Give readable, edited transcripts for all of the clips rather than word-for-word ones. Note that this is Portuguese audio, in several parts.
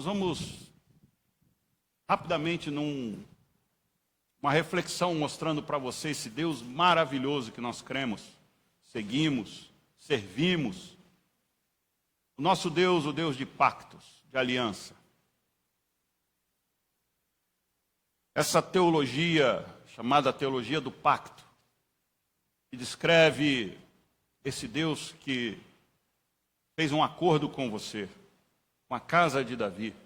Nós vamos rapidamente uma reflexão mostrando para você esse Deus maravilhoso que nós cremos, seguimos, servimos. O nosso Deus, o Deus de pactos, de aliança. Essa teologia, chamada teologia do pacto, que descreve esse Deus que fez um acordo com você, com a casa de Davi,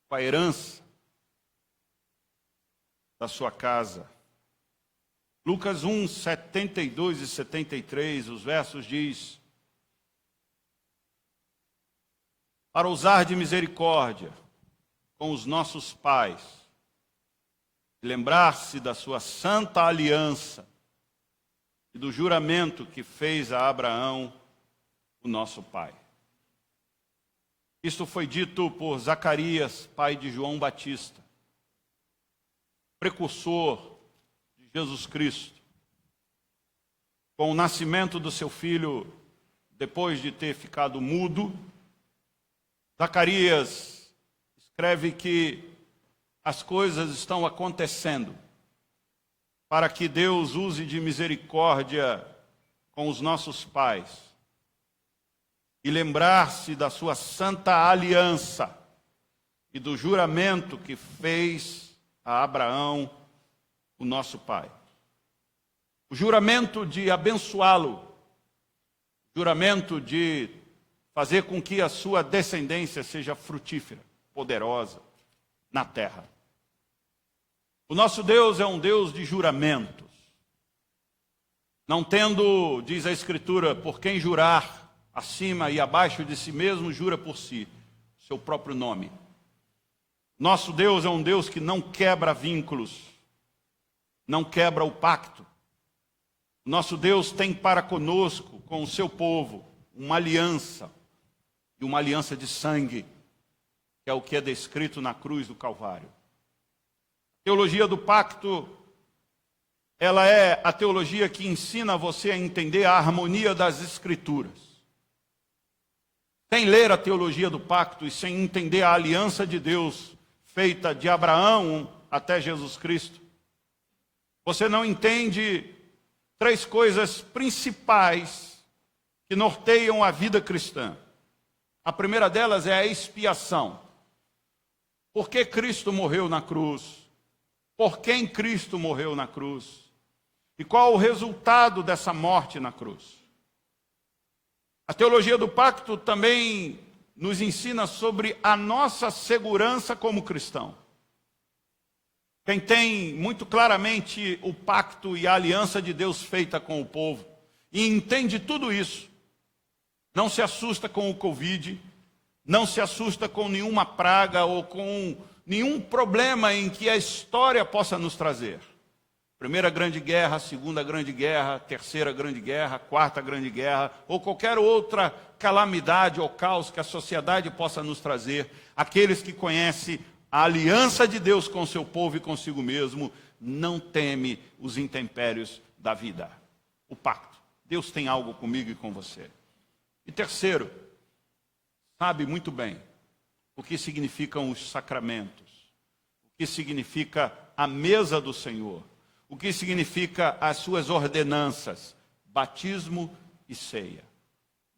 com a herança da sua casa. Lucas 1, 72 e 73, os versos diz: para usar de misericórdia com os nossos pais, lembrar-se da sua santa aliança e do juramento que fez a Abraão, o nosso pai. Isto foi dito por Zacarias, pai de João Batista, precursor de Jesus Cristo. Com o nascimento do seu filho, depois de ter ficado mudo, Zacarias escreve que as coisas estão acontecendo para que Deus use de misericórdia com os nossos pais e lembrar-se da sua santa aliança e do juramento que fez a Abraão, o nosso pai. O juramento de abençoá-lo, o juramento de fazer com que a sua descendência seja frutífera, poderosa na terra. O nosso Deus é um Deus de juramentos. Não tendo, diz a Escritura, por quem jurar acima e abaixo de si mesmo, jura por si, seu próprio nome. Nosso Deus é um Deus que não quebra vínculos, não quebra o pacto. Nosso Deus tem para conosco, com o seu povo, uma aliança, e uma aliança de sangue, que é o que é descrito na cruz do Calvário. A teologia do pacto, ela é a teologia que ensina você a entender a harmonia das Escrituras. Sem ler a teologia do pacto e sem entender a aliança de Deus, feita de Abraão até Jesus Cristo, você não entende três coisas principais que norteiam a vida cristã. A primeira delas é a expiação. Por que Cristo morreu na cruz? Por quem Cristo morreu na cruz? E qual o resultado dessa morte na cruz? A teologia do pacto também nos ensina sobre a nossa segurança como cristão. Quem tem muito claramente o pacto e a aliança de Deus feita com o povo e entende tudo isso, não se assusta com o Covid, não se assusta com nenhuma praga ou com nenhum problema em que a história possa nos trazer. Primeira grande guerra, segunda grande guerra, terceira grande guerra, quarta grande guerra, ou qualquer outra calamidade ou caos que a sociedade possa nos trazer. Aqueles que conhecem a aliança de Deus com o seu povo e consigo mesmo, não teme os intempéries da vida. O pacto. Deus tem algo comigo e com você. E terceiro, sabe muito bem o que significam os sacramentos, o que significa a mesa do Senhor, o que significa as suas ordenanças, batismo e ceia.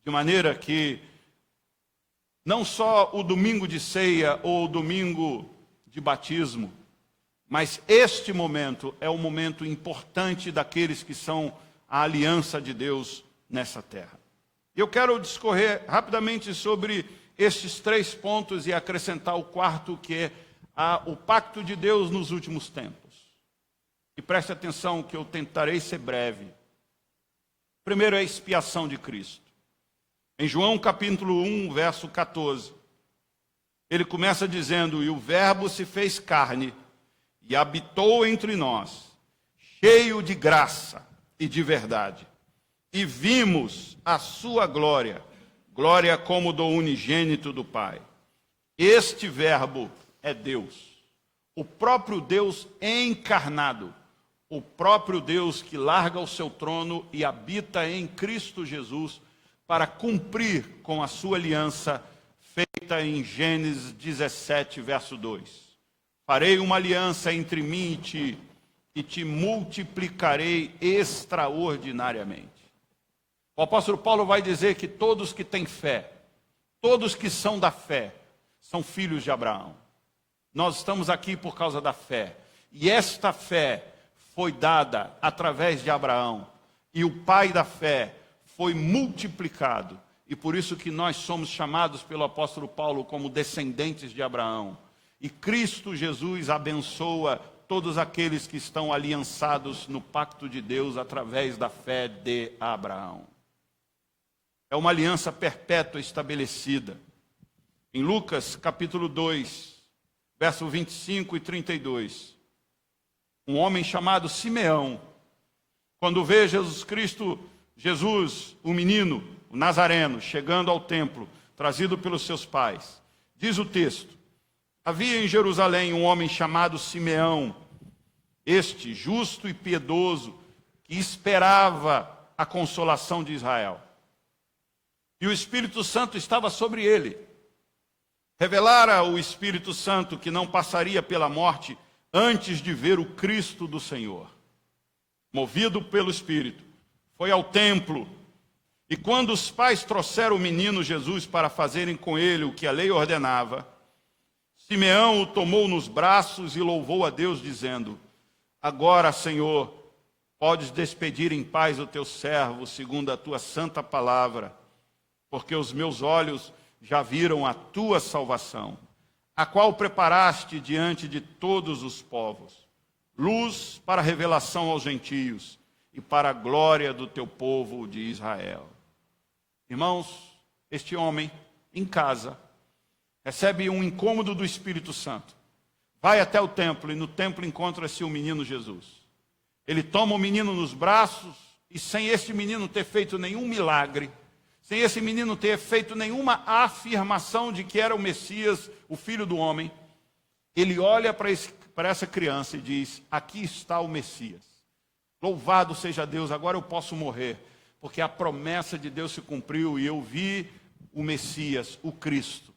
De maneira que não só o domingo de ceia ou o domingo de batismo, mas este momento é um momento importante daqueles que são a aliança de Deus nessa terra. Eu quero discorrer rapidamente sobre estes três pontos e acrescentar o quarto, que é o pacto de Deus nos últimos tempos. E preste atenção que eu tentarei ser breve. Primeiro é a expiação de Cristo. Em João capítulo 1, verso 14, ele começa dizendo: e o verbo se fez carne e habitou entre nós, cheio de graça e de verdade. E vimos a sua glória, glória como do unigênito do Pai. Este verbo é Deus, o próprio Deus encarnado, o próprio Deus que larga o seu trono e habita em Cristo Jesus para cumprir com a sua aliança feita feita em Gênesis 17, verso 2. Farei uma aliança entre mim e ti, e te multiplicarei extraordinariamente. O apóstolo Paulo vai dizer que todos que têm fé, todos que são da fé, são filhos de Abraão. Nós estamos aqui por causa da fé. E esta fé foi dada através de Abraão. E o pai da fé foi multiplicado. E por isso que nós somos chamados pelo apóstolo Paulo como descendentes de Abraão. E Cristo Jesus abençoa todos aqueles que estão aliançados no pacto de Deus através da fé de Abraão. É uma aliança perpétua estabelecida. Em Lucas capítulo 2, verso 25 e 32. Um homem chamado Simeão, quando vê Jesus, o menino, o Nazareno, chegando ao templo, trazido pelos seus pais, diz o texto: havia em Jerusalém um homem chamado Simeão, este justo e piedoso, que esperava a consolação de Israel. E o Espírito Santo estava sobre ele. Revelara o Espírito Santo que não passaria pela morte antes de ver o Cristo do Senhor. Movido pelo Espírito, foi ao templo, e quando os pais trouxeram o menino Jesus para fazerem com ele o que a lei ordenava, Simeão o tomou nos braços e louvou a Deus, dizendo: agora, Senhor, podes despedir em paz o teu servo, segundo a tua santa palavra, porque os meus olhos já viram a tua salvação, a qual preparaste diante de todos os povos, luz para revelação aos gentios e para a glória do teu povo de Israel. Irmãos, este homem, em casa, recebe um incômodo do Espírito Santo. Vai até o templo, e no templo encontra-se o menino Jesus. Ele toma o menino nos braços, e sem este menino ter feito nenhum milagre, sem esse menino ter feito nenhuma afirmação de que era o Messias, o Filho do Homem, ele olha para essa criança e diz: aqui está o Messias. Louvado seja Deus, agora eu posso morrer, porque a promessa de Deus se cumpriu e eu vi o Messias, o Cristo,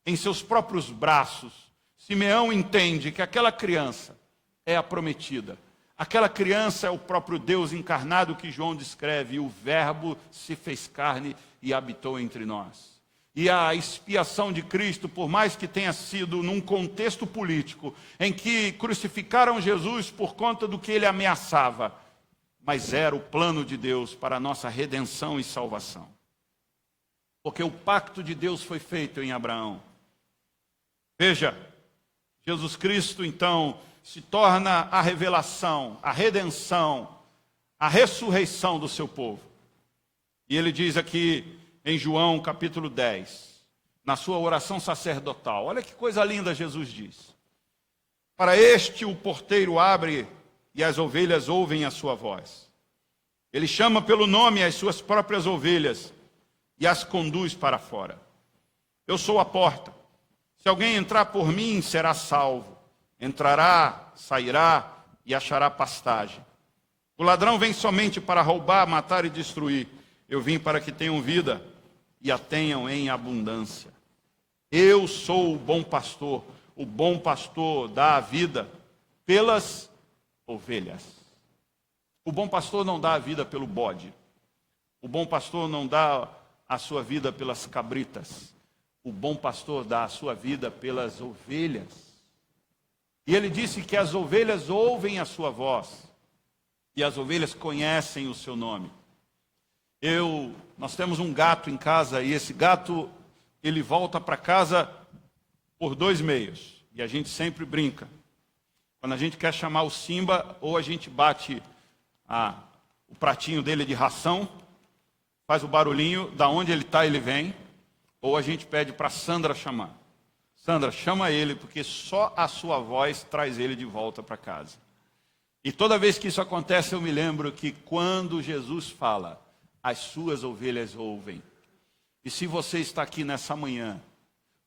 em seus próprios braços. Simeão entende que aquela criança é a prometida. Aquela criança é o próprio Deus encarnado que João descreve, e o Verbo se fez carne e habitou entre nós. E a expiação de Cristo, por mais que tenha sido num contexto político, em que crucificaram Jesus por conta do que ele ameaçava, mas era o plano de Deus para a nossa redenção e salvação. Porque o pacto de Deus foi feito em Abraão. Veja, Jesus Cristo, então, se torna a revelação, a redenção, a ressurreição do seu povo. E ele diz aqui em João capítulo 10, na sua oração sacerdotal, olha que coisa linda Jesus diz: para este o porteiro abre e as ovelhas ouvem a sua voz. Ele chama pelo nome as suas próprias ovelhas e as conduz para fora. Eu sou a porta. Se alguém entrar por mim, será salvo. Entrará, sairá e achará pastagem. O ladrão vem somente para roubar, matar e destruir. Eu vim para que tenham vida e a tenham em abundância. Eu sou o bom pastor. O bom pastor dá a vida pelas ovelhas. O bom pastor não dá a vida pelo bode. O bom pastor não dá a sua vida pelas cabritas. O bom pastor dá a sua vida pelas ovelhas. E ele disse que as ovelhas ouvem a sua voz, e as ovelhas conhecem o seu nome. Nós temos um gato em casa, e esse gato, ele volta para casa por 2 meios, e a gente sempre brinca. Quando a gente quer chamar o Simba, ou a gente bate o pratinho dele de ração, faz o barulhinho, da onde ele está ele vem, ou a gente pede para Sandra chamar. Sandra, chama ele, porque só a sua voz traz ele de volta para casa. E toda vez que isso acontece, eu me lembro que quando Jesus fala, as suas ovelhas ouvem. E se você está aqui nessa manhã,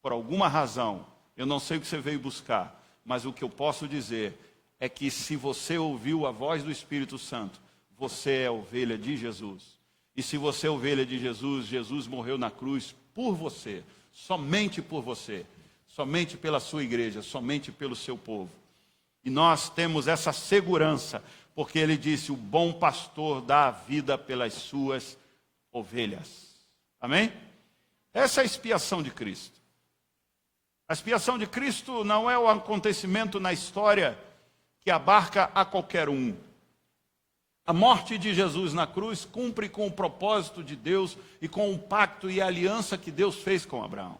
por alguma razão, eu não sei o que você veio buscar, mas o que eu posso dizer é que se você ouviu a voz do Espírito Santo, você é ovelha de Jesus. E se você é ovelha de Jesus, Jesus morreu na cruz por você, somente por você, somente pela sua igreja, somente pelo seu povo. E nós temos essa segurança, porque ele disse, o bom pastor dá a vida pelas suas ovelhas. Amém? Essa é a expiação de Cristo. A expiação de Cristo não é um acontecimento na história que abarca a qualquer um. A morte de Jesus na cruz cumpre com o propósito de Deus e com o pacto e a aliança que Deus fez com Abraão.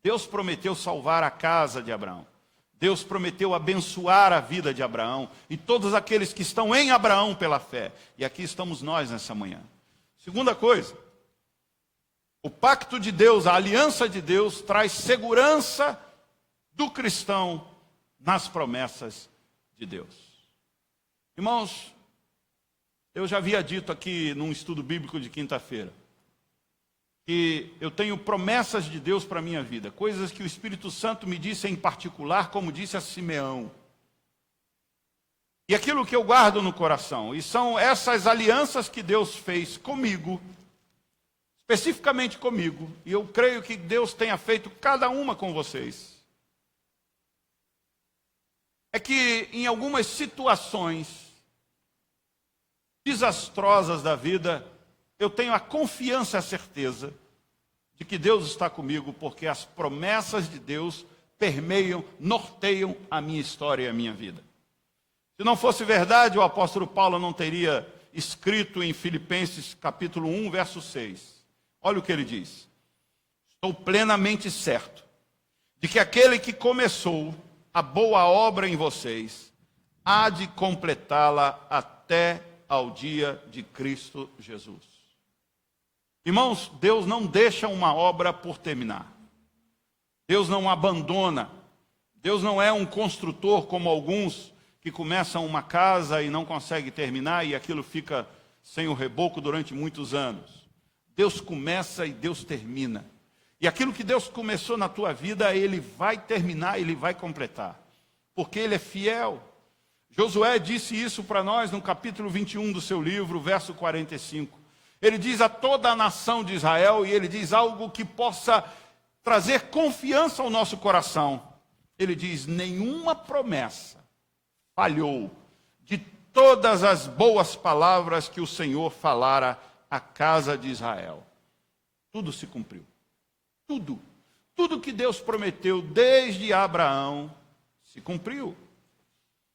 Deus prometeu salvar a casa de Abraão. Deus prometeu abençoar a vida de Abraão e todos aqueles que estão em Abraão pela fé. E aqui estamos nós nessa manhã. Segunda coisa, o pacto de Deus, a aliança de Deus, traz segurança do cristão nas promessas de Deus. Irmãos, eu já havia dito aqui num estudo bíblico de quinta-feira, que eu tenho promessas de Deus para a minha vida, coisas que o Espírito Santo me disse em particular, como disse a Simeão. E aquilo que eu guardo no coração, e são essas alianças que Deus fez comigo, especificamente comigo, e eu creio que Deus tenha feito cada uma com vocês. É que em algumas situações desastrosas da vida, eu tenho a confiança e a certeza de que Deus está comigo, porque as promessas de Deus permeiam, norteiam a minha história e a minha vida. Se não fosse verdade, o apóstolo Paulo não teria escrito em Filipenses capítulo 1, verso 6. Olha o que ele diz. Estou plenamente certo de que aquele que começou a boa obra em vocês há de completá-la até ao dia de Cristo Jesus. Irmãos, Deus não deixa uma obra por terminar. Deus não abandona. Deus não é um construtor como alguns que começam uma casa e não conseguem terminar e aquilo fica sem o reboco durante muitos anos. Deus começa e Deus termina. E aquilo que Deus começou na tua vida, Ele vai terminar, Ele vai completar. Porque Ele é fiel. Josué disse isso para nós no capítulo 21 do seu livro, verso 45. Ele diz a toda a nação de Israel, e ele diz algo que possa trazer confiança ao nosso coração. Ele diz, nenhuma promessa falhou de todas as boas palavras que o Senhor falara à casa de Israel. Tudo se cumpriu. Tudo. Tudo que Deus prometeu desde Abraão se cumpriu.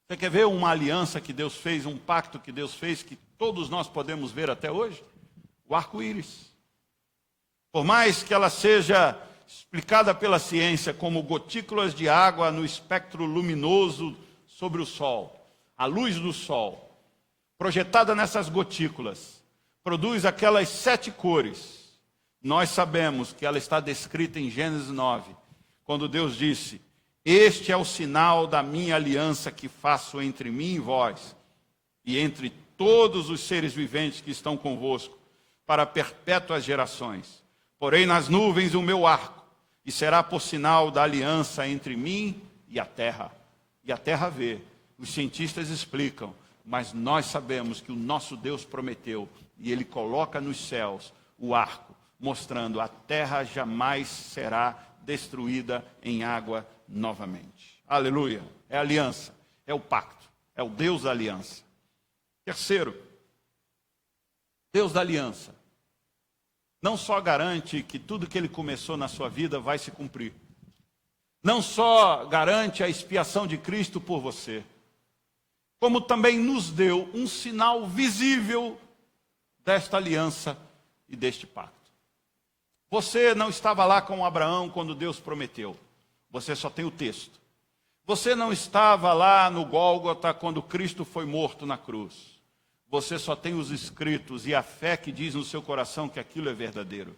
Você quer ver uma aliança que Deus fez, um pacto que Deus fez, que todos nós podemos ver até hoje? O arco-íris. Por mais que ela seja explicada pela ciência como gotículas de água no espectro luminoso sobre o sol, a luz do sol, projetada nessas gotículas, produz aquelas 7 cores. Nós sabemos que ela está descrita em Gênesis 9, quando Deus disse, este é o sinal da minha aliança que faço entre mim e vós, e entre todos os seres viventes que estão convosco, para perpétuas gerações. Porém nas nuvens o meu arco, e será por sinal da aliança entre mim e a terra. E a terra vê, os cientistas explicam, mas nós sabemos que o nosso Deus prometeu, e Ele coloca nos céus o arco, mostrando a terra jamais será destruída em água novamente. Aleluia! É a aliança, é o pacto, é o Deus da aliança. Terceiro, Deus da aliança não só garante que tudo que Ele começou na sua vida vai se cumprir. Não só garante a expiação de Cristo por você, como também nos deu um sinal visível desta aliança e deste pacto. Você não estava lá com Abraão quando Deus prometeu. Você só tem o texto. Você não estava lá no Gólgota quando Cristo foi morto na cruz. Você só tem os escritos e a fé que diz no seu coração que aquilo é verdadeiro.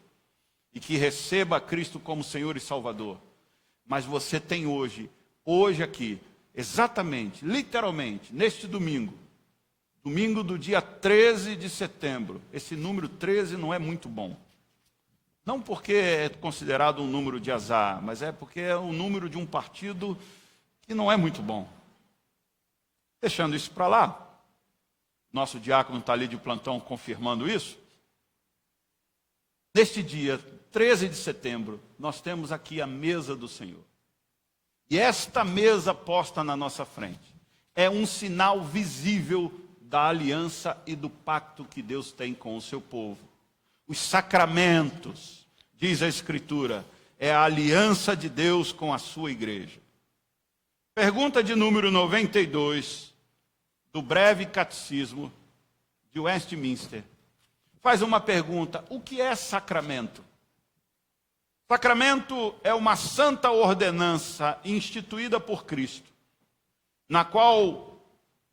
E que receba Cristo como Senhor e Salvador. Mas você tem hoje aqui, exatamente, literalmente, neste domingo do dia 13 de setembro. Esse número 13 não é muito bom. Não porque é considerado um número de azar, mas é porque é o número de um partido que não é muito bom. Deixando isso para lá, nosso diácono está ali de plantão confirmando isso. Neste dia 13 de setembro, nós temos aqui a mesa do Senhor. E esta mesa posta na nossa frente é um sinal visível da aliança e do pacto que Deus tem com o seu povo. Os sacramentos, diz a Escritura, é a aliança de Deus com a sua igreja. Pergunta de número 92, do breve catecismo de Westminster, faz uma pergunta: o que é sacramento? Sacramento é uma santa ordenança instituída por Cristo, na qual,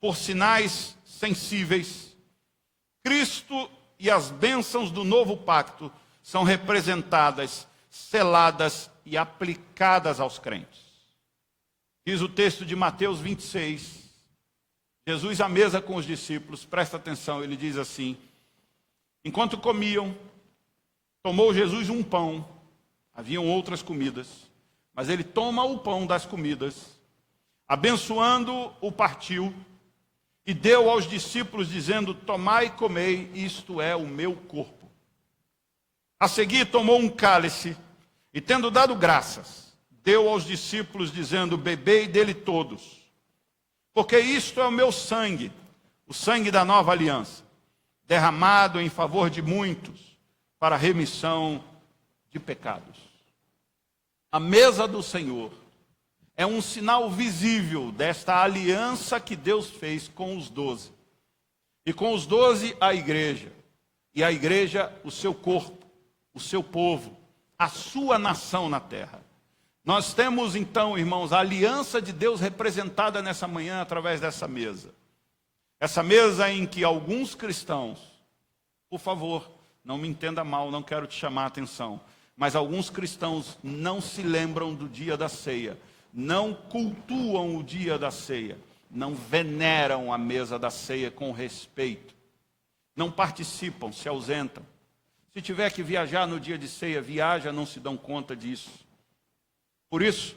por sinais sensíveis, Cristo e as bênçãos do novo pacto são representadas, seladas e aplicadas aos crentes. Diz o texto de Mateus 26, Jesus à mesa com os discípulos, presta atenção, ele diz assim: enquanto comiam, tomou Jesus um pão, haviam outras comidas, mas ele toma o pão das comidas, abençoando, o partiu e deu aos discípulos, dizendo: tomai e comei, isto é o meu corpo. A seguir tomou um cálice e, tendo dado graças, deu aos discípulos, dizendo: bebei dele todos, porque isto é o meu sangue, o sangue da nova aliança, derramado em favor de muitos para a remissão de pecados. A mesa do Senhor é um sinal visível desta aliança que Deus fez com os 12. E com os 12 a igreja. E a igreja o seu corpo, o seu povo, a sua nação na terra. Nós temos então, irmãos, a aliança de Deus representada nessa manhã através dessa mesa. Essa mesa em que alguns cristãos, por favor, não me entenda mal, não quero te chamar a atenção, mas alguns cristãos não se lembram do dia da ceia, não cultuam o dia da ceia, não veneram a mesa da ceia com respeito, não participam, se ausentam. Se tiver que viajar no dia de ceia, viaja, não se dão conta disso. Por isso,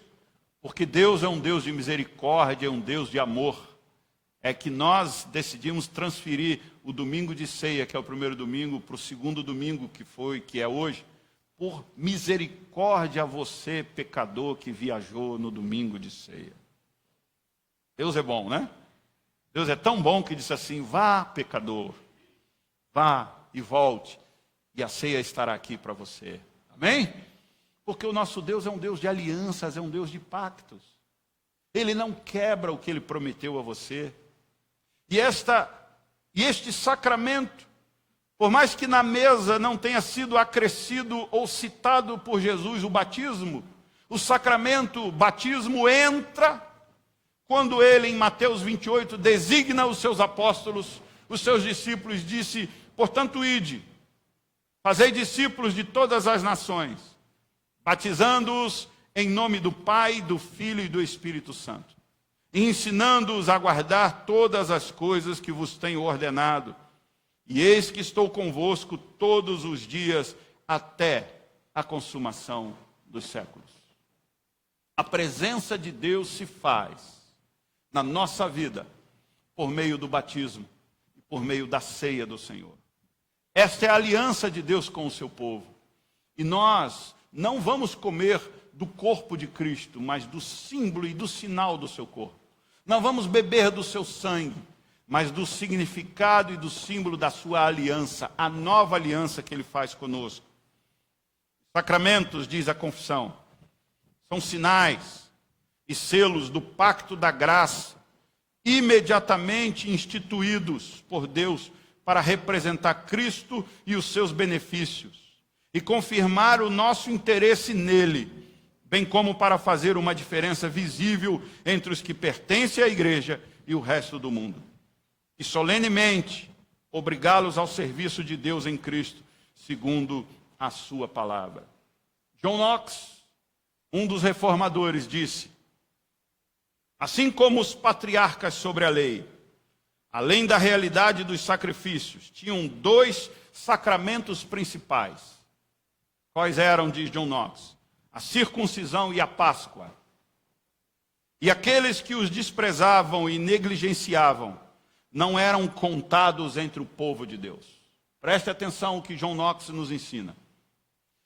porque Deus é um Deus de misericórdia, é um Deus de amor, é que nós decidimos transferir o domingo de ceia, que é o primeiro domingo, para o segundo domingo, que é hoje, por misericórdia a você, pecador, que viajou no domingo de ceia. Deus é bom, né? Deus é tão bom que disse assim: vá, pecador, vá e volte, e a ceia estará aqui para você. Amém? Porque o nosso Deus é um Deus de alianças, é um Deus de pactos. Ele não quebra o que Ele prometeu a você. E este sacramento, por mais que na mesa não tenha sido acrescido ou citado por Jesus o batismo, o sacramento, o batismo entra quando Ele, em Mateus 28, designa os seus apóstolos, os seus discípulos, disse: portanto, ide, fazei discípulos de todas as nações, batizando-os em nome do Pai, do Filho e do Espírito Santo, e ensinando-os a guardar todas as coisas que vos tenho ordenado. E eis que estou convosco todos os dias até a consumação dos séculos. A presença de Deus se faz na nossa vida por meio do batismo e por meio da ceia do Senhor. Esta é a aliança de Deus com o seu povo. E nós não vamos comer do corpo de Cristo, mas do símbolo e do sinal do seu corpo. Não vamos beber do seu sangue, mas do significado e do símbolo da sua aliança, a nova aliança que Ele faz conosco. Sacramentos, diz a confissão, são sinais e selos do pacto da graça, imediatamente instituídos por Deus para representar Cristo e os seus benefícios, e confirmar o nosso interesse nele, bem como para fazer uma diferença visível entre os que pertencem à igreja e o resto do mundo. E solenemente obrigá-los ao serviço de Deus em Cristo, segundo a sua palavra. John Knox, um dos reformadores, disse: assim como os patriarcas sobre a lei, além da realidade dos sacrifícios, tinham 2 sacramentos principais. Quais eram, diz John Knox? A circuncisão e a Páscoa. E aqueles que os desprezavam e negligenciavam não eram contados entre o povo de Deus. Preste atenção ao que John Knox nos ensina.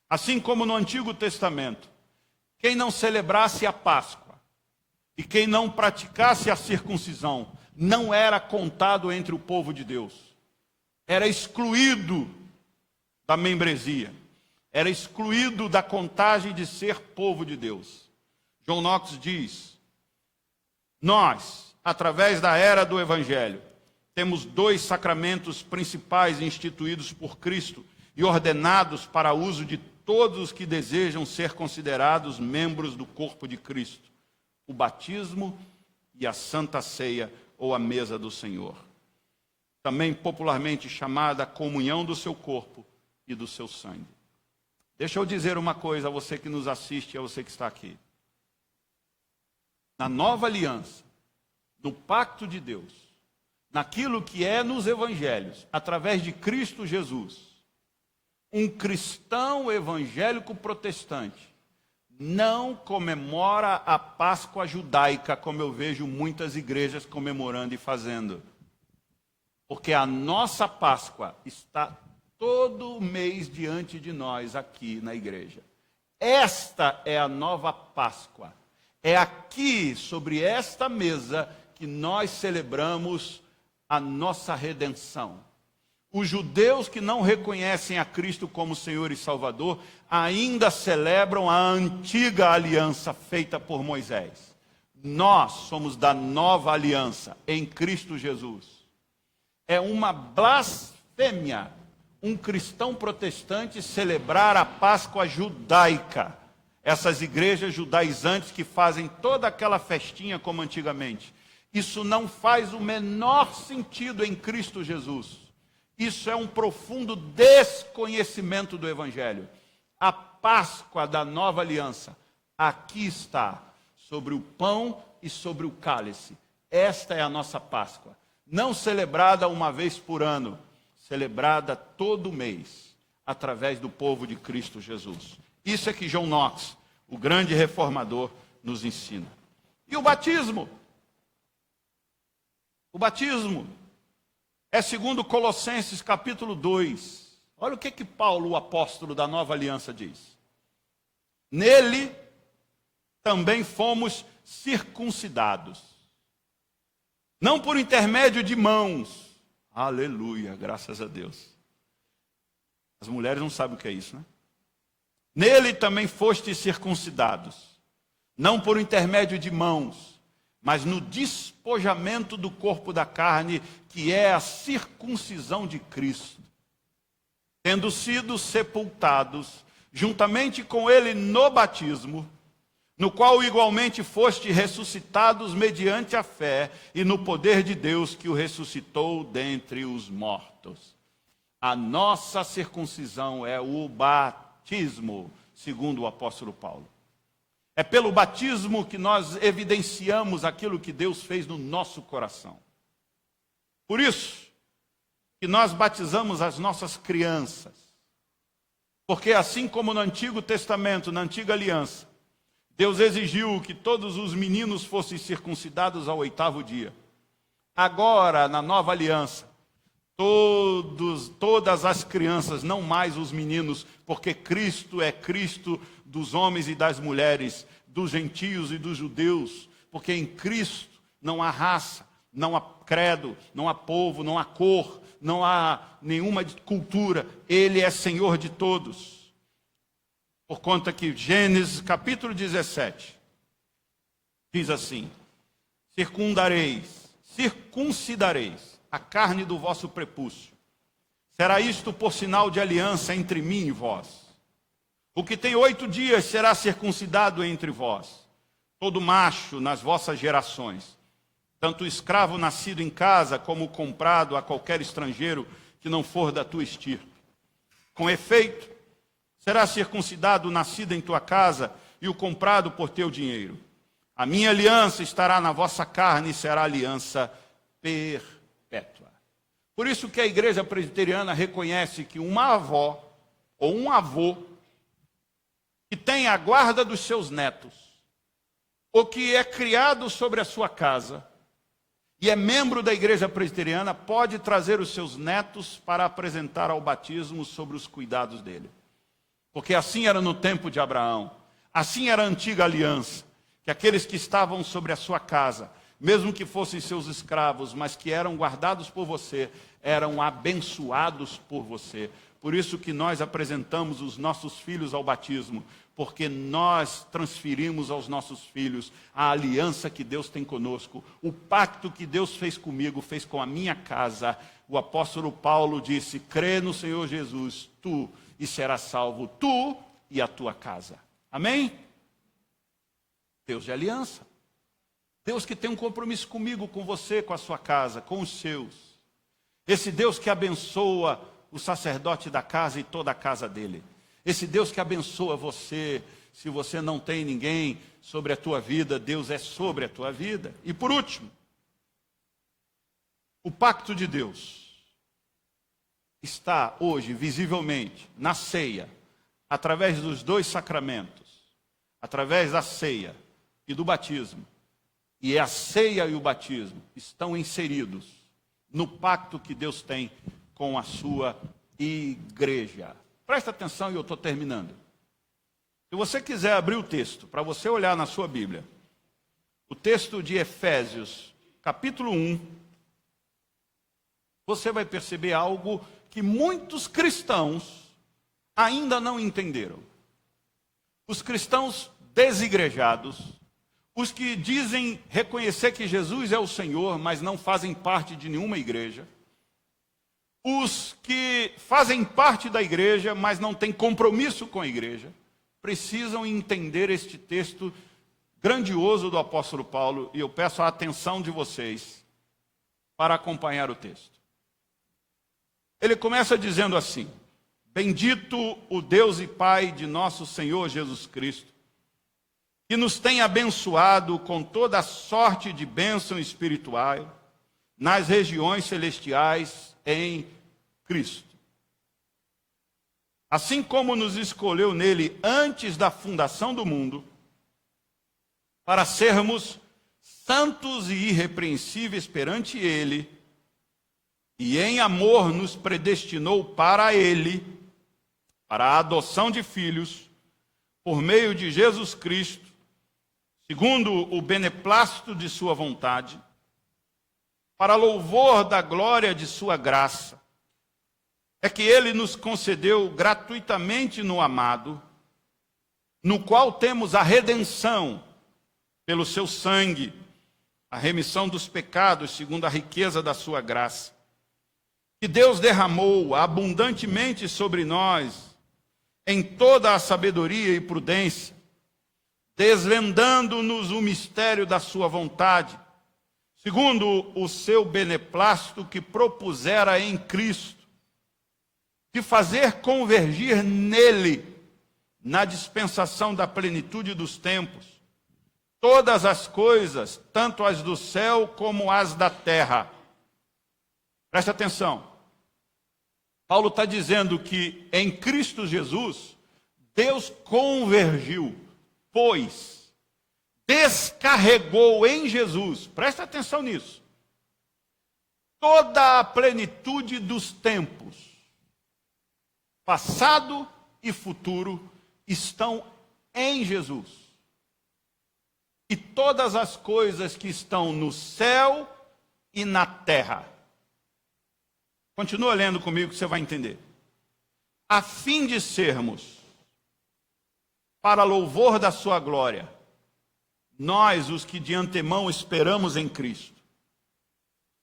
Assim como no Antigo Testamento, quem não celebrasse a Páscoa e quem não praticasse a circuncisão não era contado entre o povo de Deus. Era excluído da membresia. Era excluído da contagem de ser povo de Deus. John Knox diz: nós, através da era do Evangelho, temos 2 sacramentos principais instituídos por Cristo e ordenados para uso de todos os que desejam ser considerados membros do corpo de Cristo: o batismo e a Santa Ceia, ou a mesa do Senhor, também popularmente chamada comunhão do seu corpo e do seu sangue. Deixa eu dizer uma coisa a você que nos assiste e a você que está aqui. Na nova aliança, no pacto de Deus, naquilo que é nos evangelhos, através de Cristo Jesus, um cristão evangélico protestante não comemora a Páscoa judaica, como eu vejo muitas igrejas comemorando e fazendo. Porque a nossa Páscoa está todo mês diante de nós aqui na igreja. Esta é a nova Páscoa. É aqui, sobre esta mesa, que nós celebramos a nossa redenção. Os judeus que não reconhecem a Cristo como Senhor e Salvador ainda celebram a antiga aliança feita por Moisés. Nós somos da nova aliança em Cristo Jesus. É uma blasfêmia um cristão protestante celebrar a Páscoa judaica. Essas igrejas judaizantes que fazem toda aquela festinha como antigamente. Isso não faz o menor sentido em Cristo Jesus. Isso é um profundo desconhecimento do Evangelho. A Páscoa da nova aliança aqui está, sobre o pão e sobre o cálice. Esta é a nossa Páscoa. Não celebrada uma vez por ano, celebrada todo mês, através do povo de Cristo Jesus. Isso é que John Knox, o grande reformador, nos ensina. E o batismo? O batismo é segundo Colossenses capítulo 2. Olha o que Paulo, o apóstolo da nova aliança, diz. Nele também fomos circuncidados. Não por intermédio de mãos. Aleluia, graças a Deus. As mulheres não sabem o que é isso, né? Nele também fostes circuncidados. Não por intermédio de mãos, mas no despojamento do corpo da carne, que é a circuncisão de Cristo, tendo sido sepultados juntamente com ele no batismo, no qual igualmente foste ressuscitados mediante a fé e no poder de Deus que o ressuscitou dentre os mortos. A nossa circuncisão é o batismo, segundo o apóstolo Paulo. É pelo batismo que nós evidenciamos aquilo que Deus fez no nosso coração. Por isso que nós batizamos as nossas crianças. Porque assim como no Antigo Testamento, na Antiga Aliança, Deus exigiu que todos os meninos fossem circuncidados ao 8º dia. Agora, na Nova Aliança, todas as crianças, não mais os meninos, porque Cristo é Cristo dos homens e das mulheres, dos gentios e dos judeus, porque em Cristo não há raça, não há credo, não há povo, não há cor, não há nenhuma cultura. Ele é Senhor de todos. Por conta que Gênesis capítulo 17 diz assim: circuncidareis a carne do vosso prepúcio. Será isto por sinal de aliança entre mim e vós. O que tem 8 dias será circuncidado entre vós, todo macho nas vossas gerações, tanto o escravo nascido em casa como o comprado a qualquer estrangeiro que não for da tua estirpe. Com efeito, será circuncidado o nascido em tua casa e o comprado por teu dinheiro. A minha aliança estará na vossa carne e será aliança perpétua. Por isso que a igreja presbiteriana reconhece que uma avó ou um avô que tem a guarda dos seus netos, ou que é criado sobre a sua casa, e é membro da igreja presbiteriana, pode trazer os seus netos para apresentar ao batismo sobre os cuidados dele. Porque assim era no tempo de Abraão, assim era a antiga aliança, que aqueles que estavam sobre a sua casa, mesmo que fossem seus escravos, mas que eram guardados por você, eram abençoados por você. Por isso que nós apresentamos os nossos filhos ao batismo, porque nós transferimos aos nossos filhos a aliança que Deus tem conosco, o pacto que Deus fez comigo, fez com a minha casa. O apóstolo Paulo disse: crê no Senhor Jesus, tu, e serás salvo, tu e a tua casa. Amém? Deus de aliança. Deus que tem um compromisso comigo, com você, com a sua casa, com os seus. Esse Deus que abençoa o sacerdote da casa e toda a casa dele. Esse Deus que abençoa você. Se você não tem ninguém sobre a tua vida, Deus é sobre a tua vida. E por último, o pacto de Deus está hoje visivelmente na ceia, através dos dois sacramentos, através da ceia e do batismo. E a ceia e o batismo estão inseridos no pacto que Deus tem com a sua igreja. Presta atenção e eu estou terminando. Se você quiser abrir o texto, para você olhar na sua Bíblia, o texto de Efésios, capítulo 1, você vai perceber algo que muitos cristãos ainda não entenderam. Os cristãos desigrejados, os que dizem reconhecer que Jesus é o Senhor, mas não fazem parte de nenhuma igreja, os que fazem parte da igreja, mas não têm compromisso com a igreja, precisam entender este texto grandioso do apóstolo Paulo, e eu peço a atenção de vocês para acompanhar o texto. Ele começa dizendo assim: bendito o Deus e Pai de nosso Senhor Jesus Cristo, que nos tem abençoado com toda a sorte de bênção espiritual nas regiões celestiais em Cristo. Assim como nos escolheu nele antes da fundação do mundo, para sermos santos e irrepreensíveis perante ele, e em amor nos predestinou para ele, para a adoção de filhos, por meio de Jesus Cristo, segundo o beneplácito de sua vontade, para louvor da glória de sua graça, é que ele nos concedeu gratuitamente no amado, no qual temos a redenção pelo seu sangue, a remissão dos pecados segundo a riqueza da sua graça, que Deus derramou abundantemente sobre nós em toda a sabedoria e prudência, desvendando-nos o mistério da sua vontade, segundo o seu beneplácito que propusera em Cristo, de fazer convergir nele, na dispensação da plenitude dos tempos, todas as coisas, tanto as do céu como as da terra. Preste atenção. Paulo está dizendo que em Cristo Jesus, Deus convergiu, pois descarregou em Jesus, presta atenção nisso, toda a plenitude dos tempos, passado e futuro, estão em Jesus. E todas as coisas que estão no céu e na terra. Continua lendo comigo que você vai entender. A fim de sermos, para louvor da sua glória, nós os que de antemão esperamos em Cristo,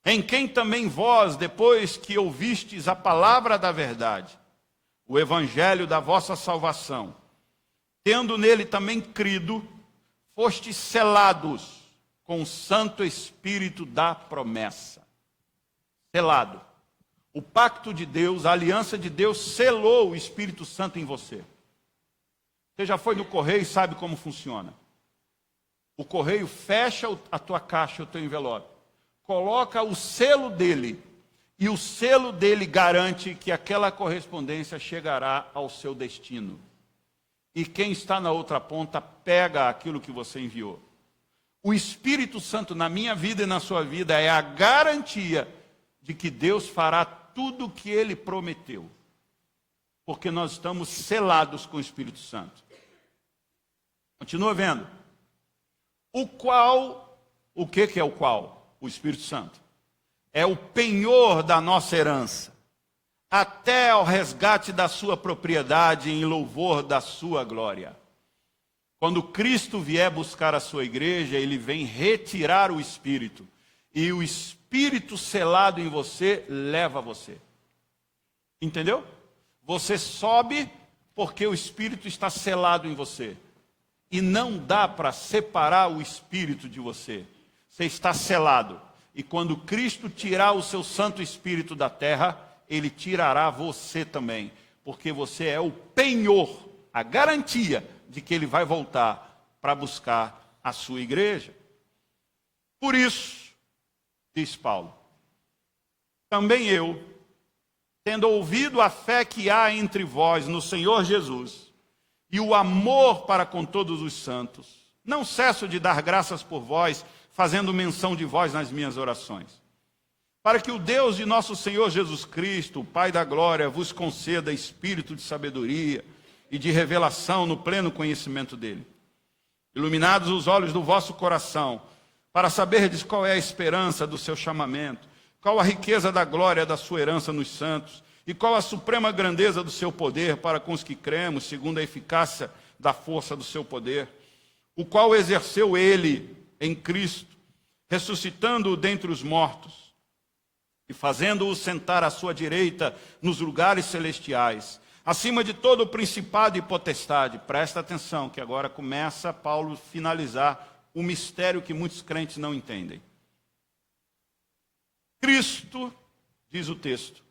em quem também vós, depois que ouvistes a palavra da verdade, o evangelho da vossa salvação, tendo nele também crido, fostes selados com o Santo Espírito da promessa. Selado. O pacto de Deus, a aliança de Deus selou o Espírito Santo em você. Você já foi no correio e sabe como funciona. O correio fecha a tua caixa, o teu envelope, coloca o selo dele, e o selo dele garante que aquela correspondência chegará ao seu destino. E quem está na outra ponta pega aquilo que você enviou. O Espírito Santo na minha vida e na sua vida é a garantia de que Deus fará tudo o que ele prometeu. porque nós estamos selados com o Espírito Santo. Continua vendo. O qual, o que é o qual? O Espírito Santo. É o penhor da nossa herança, até ao resgate da sua propriedade em louvor da sua glória. Quando Cristo vier buscar a sua igreja, ele vem retirar o Espírito. E o Espírito selado em você leva você. Entendeu? Você sobe porque o Espírito está selado em você. E não dá para separar o Espírito de você. Você está selado. E quando Cristo tirar o seu Santo Espírito da terra, ele tirará você também. Porque você é o penhor, a garantia de que ele vai voltar para buscar a sua igreja. Por isso, diz Paulo, também eu, tendo ouvido a fé que há entre vós no Senhor Jesus, e o amor para com todos os santos, não cesso de dar graças por vós, fazendo menção de vós nas minhas orações, para que o Deus de nosso Senhor Jesus Cristo, o Pai da glória, vos conceda espírito de sabedoria e de revelação no pleno conhecimento dele. Iluminados os olhos do vosso coração, para saberdes qual é a esperança do seu chamamento, qual a riqueza da glória da sua herança nos santos, e qual a suprema grandeza do seu poder para com os que cremos, segundo a eficácia da força do seu poder, o qual exerceu ele em Cristo, ressuscitando-o dentre os mortos, e fazendo-o sentar à sua direita nos lugares celestiais, acima de todo o principado e potestade. Presta atenção, que agora começa Paulo finalizar o mistério que muitos crentes não entendem. Cristo, diz o texto,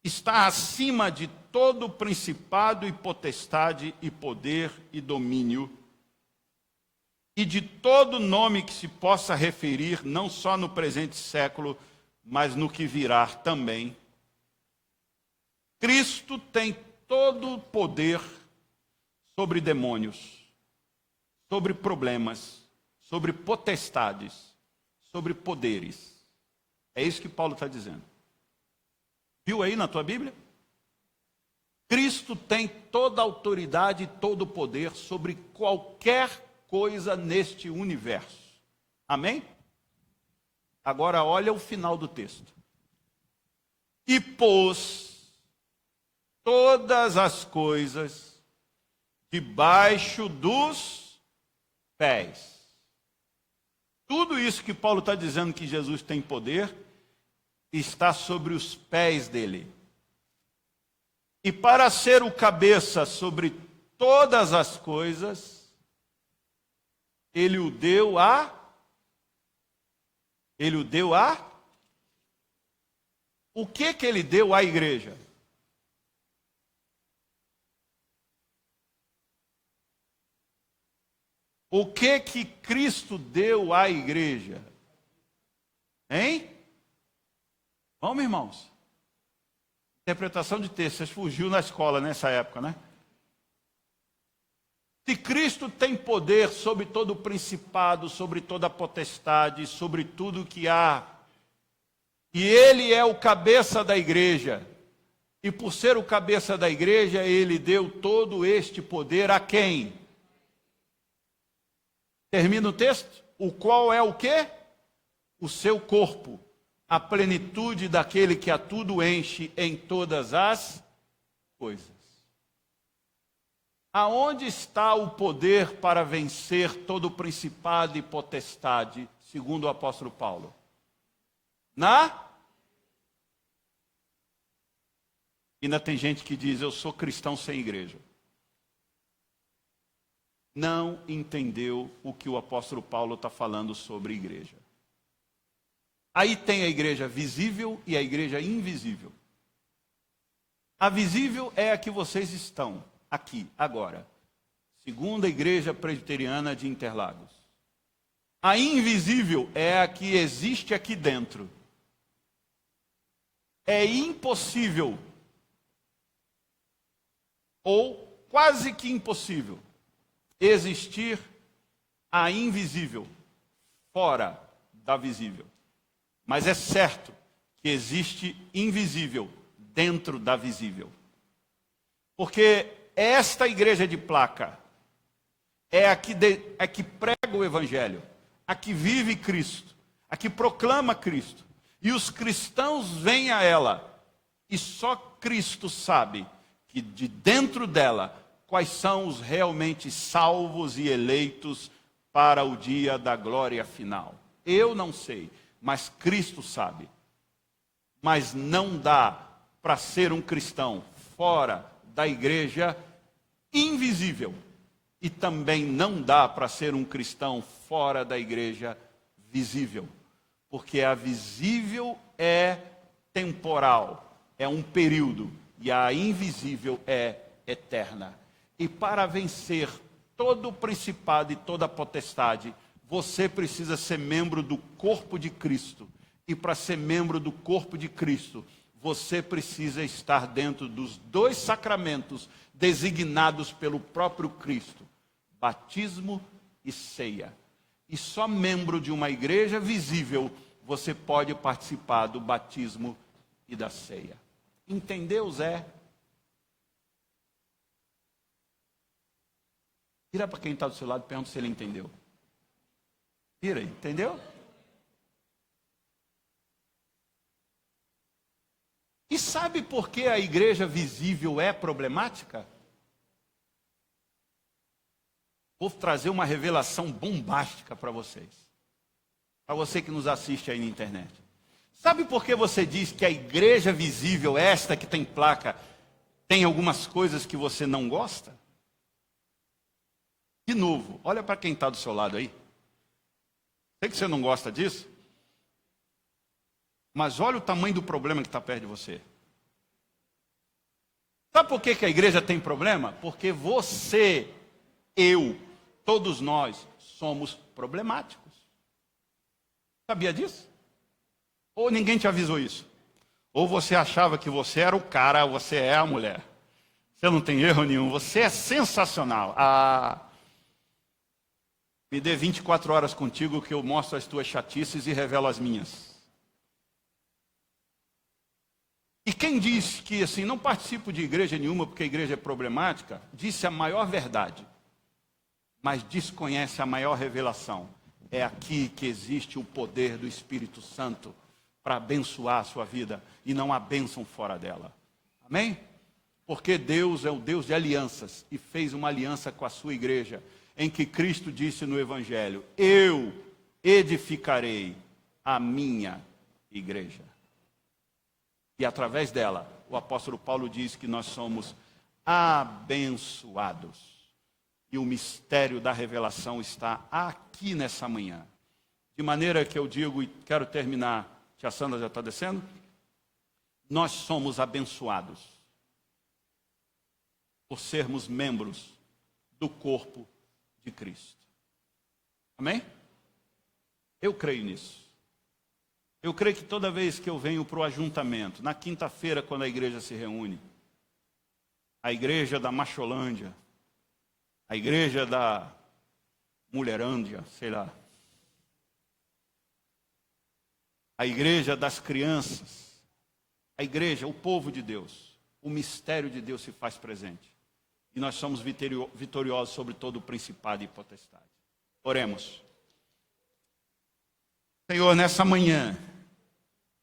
está acima de todo principado e potestade e poder e domínio, e de todo nome que se possa referir, não só no presente século, mas no que virá também. Cristo tem todo o poder sobre demônios, sobre problemas, sobre potestades, sobre poderes. É isso que Paulo está dizendo. Viu aí na tua Bíblia? Cristo tem toda a autoridade e todo o poder sobre qualquer coisa neste universo. Amém? Agora olha o final do texto. E pôs todas as coisas debaixo dos pés. Tudo isso que Paulo está dizendo que Jesus tem poder, está sobre os pés dele. E para ser o cabeça sobre todas as coisas, ele o deu a... O que ele deu à igreja? O que Cristo deu à igreja? Hein? Vamos, irmãos? Interpretação de texto, vocês fugiu na escola nessa época, né? Se Cristo tem poder sobre todo o principado, sobre toda a potestade, sobre tudo que há, e ele é o cabeça da igreja, e por ser o cabeça da igreja, ele deu todo este poder a quem? Termina o texto? O qual é o quê? O seu corpo, a plenitude daquele que a tudo enche em todas as coisas. Aonde está o poder para vencer todo o principado e potestade, segundo o apóstolo Paulo? Ainda tem gente que diz, eu sou cristão sem igreja. Não entendeu o que o apóstolo Paulo está falando sobre igreja. Aí tem a igreja visível e a igreja invisível. A visível é a que vocês estão aqui, agora. Segunda Igreja Presbiteriana de Interlagos. A invisível é a que existe aqui dentro. É impossível, ou quase que impossível, existir a invisível fora da visível. Mas é certo que existe invisível dentro da visível. Porque esta igreja de placa é a que prega o Evangelho, a que vive Cristo, a que proclama Cristo. E os cristãos vêm a ela, e só Cristo sabe que de dentro dela, quais são os realmente salvos e eleitos para o dia da glória final. Eu não sei, mas Cristo sabe. Mas não dá para ser um cristão fora da igreja invisível. E também não dá para ser um cristão fora da igreja visível. Porque a visível é temporal, é um período, e a invisível é eterna. E para vencer todo o principado e toda a potestade, você precisa ser membro do corpo de Cristo. E para ser membro do corpo de Cristo, você precisa estar dentro dos 2 sacramentos designados pelo próprio Cristo: batismo e ceia. E só membro de uma igreja visível você pode participar do batismo e da ceia. Entendeu, Zé? Vira para quem está do seu lado e pergunta se ele entendeu. Vira aí, entendeu? E sabe por que a igreja visível é problemática? Vou trazer uma revelação bombástica para vocês. Para você que nos assiste aí na internet. Sabe por que você diz que a igreja visível, esta que tem placa, tem algumas coisas que você não gosta? De novo, olha para quem está do seu lado aí. Sei que você não gosta disso. Mas olha o tamanho do problema que está perto de você. Sabe por que a igreja tem problema? Porque você, eu, todos nós somos problemáticos. Sabia disso? Ou ninguém te avisou isso? Ou você achava que você era o cara, você é a mulher. Você não tem erro nenhum, você é sensacional. Me dê 24 horas contigo que eu mostro as tuas chatices e revelo as minhas. E quem diz que assim, não participo de igreja nenhuma porque a igreja é problemática, disse a maior verdade, mas desconhece a maior revelação. É aqui que existe o poder do Espírito Santo para abençoar a sua vida, e não há bênção fora dela. Amém? Porque Deus é o Deus de alianças, e fez uma aliança com a sua igreja, em que Cristo disse no Evangelho: eu edificarei a minha igreja. E através dela, o apóstolo Paulo diz que nós somos abençoados. E o mistério da revelação está aqui nessa manhã. De maneira que eu digo, e quero terminar, tia Sandra já está descendo, nós somos abençoados por sermos membros do corpo de Cristo. Amém? Eu creio nisso. Eu creio que toda vez que eu venho para o ajuntamento, na quinta-feira, quando a igreja se reúne, a igreja da Macholândia, a igreja da Mulherândia, sei lá, a igreja das crianças, a igreja, o povo de Deus, o mistério de Deus se faz presente. E nós somos vitoriosos sobre todo o principado e potestade. Oremos. Senhor, nessa manhã,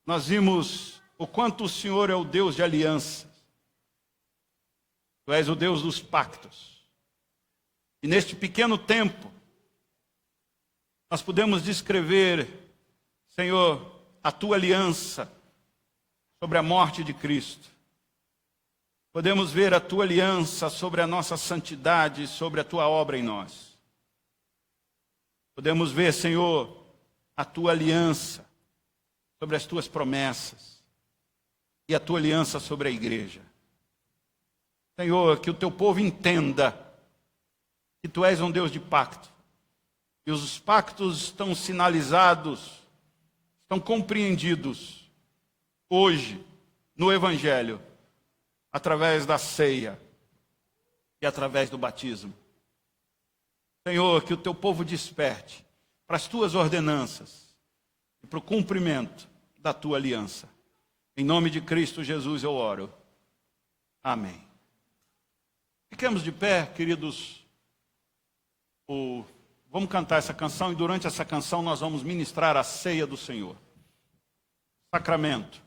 nós vimos o quanto o Senhor é o Deus de alianças. Tu és o Deus dos pactos. E neste pequeno tempo, nós podemos descrever, Senhor, a tua aliança sobre a morte de Cristo. Podemos ver a tua aliança sobre a nossa santidade, sobre a tua obra em nós. Podemos ver, Senhor, a tua aliança sobre as tuas promessas e a tua aliança sobre a igreja. Senhor, que o teu povo entenda que tu és um Deus de pacto. E os pactos estão sinalizados, estão compreendidos hoje no Evangelho, através da ceia e através do batismo. Senhor, que o teu povo desperte para as tuas ordenanças e para o cumprimento da tua aliança. Em nome de Cristo Jesus eu oro. Amém. Fiquemos de pé, queridos. Vamos cantar essa canção e durante essa canção nós vamos ministrar a ceia do Senhor. Sacramento.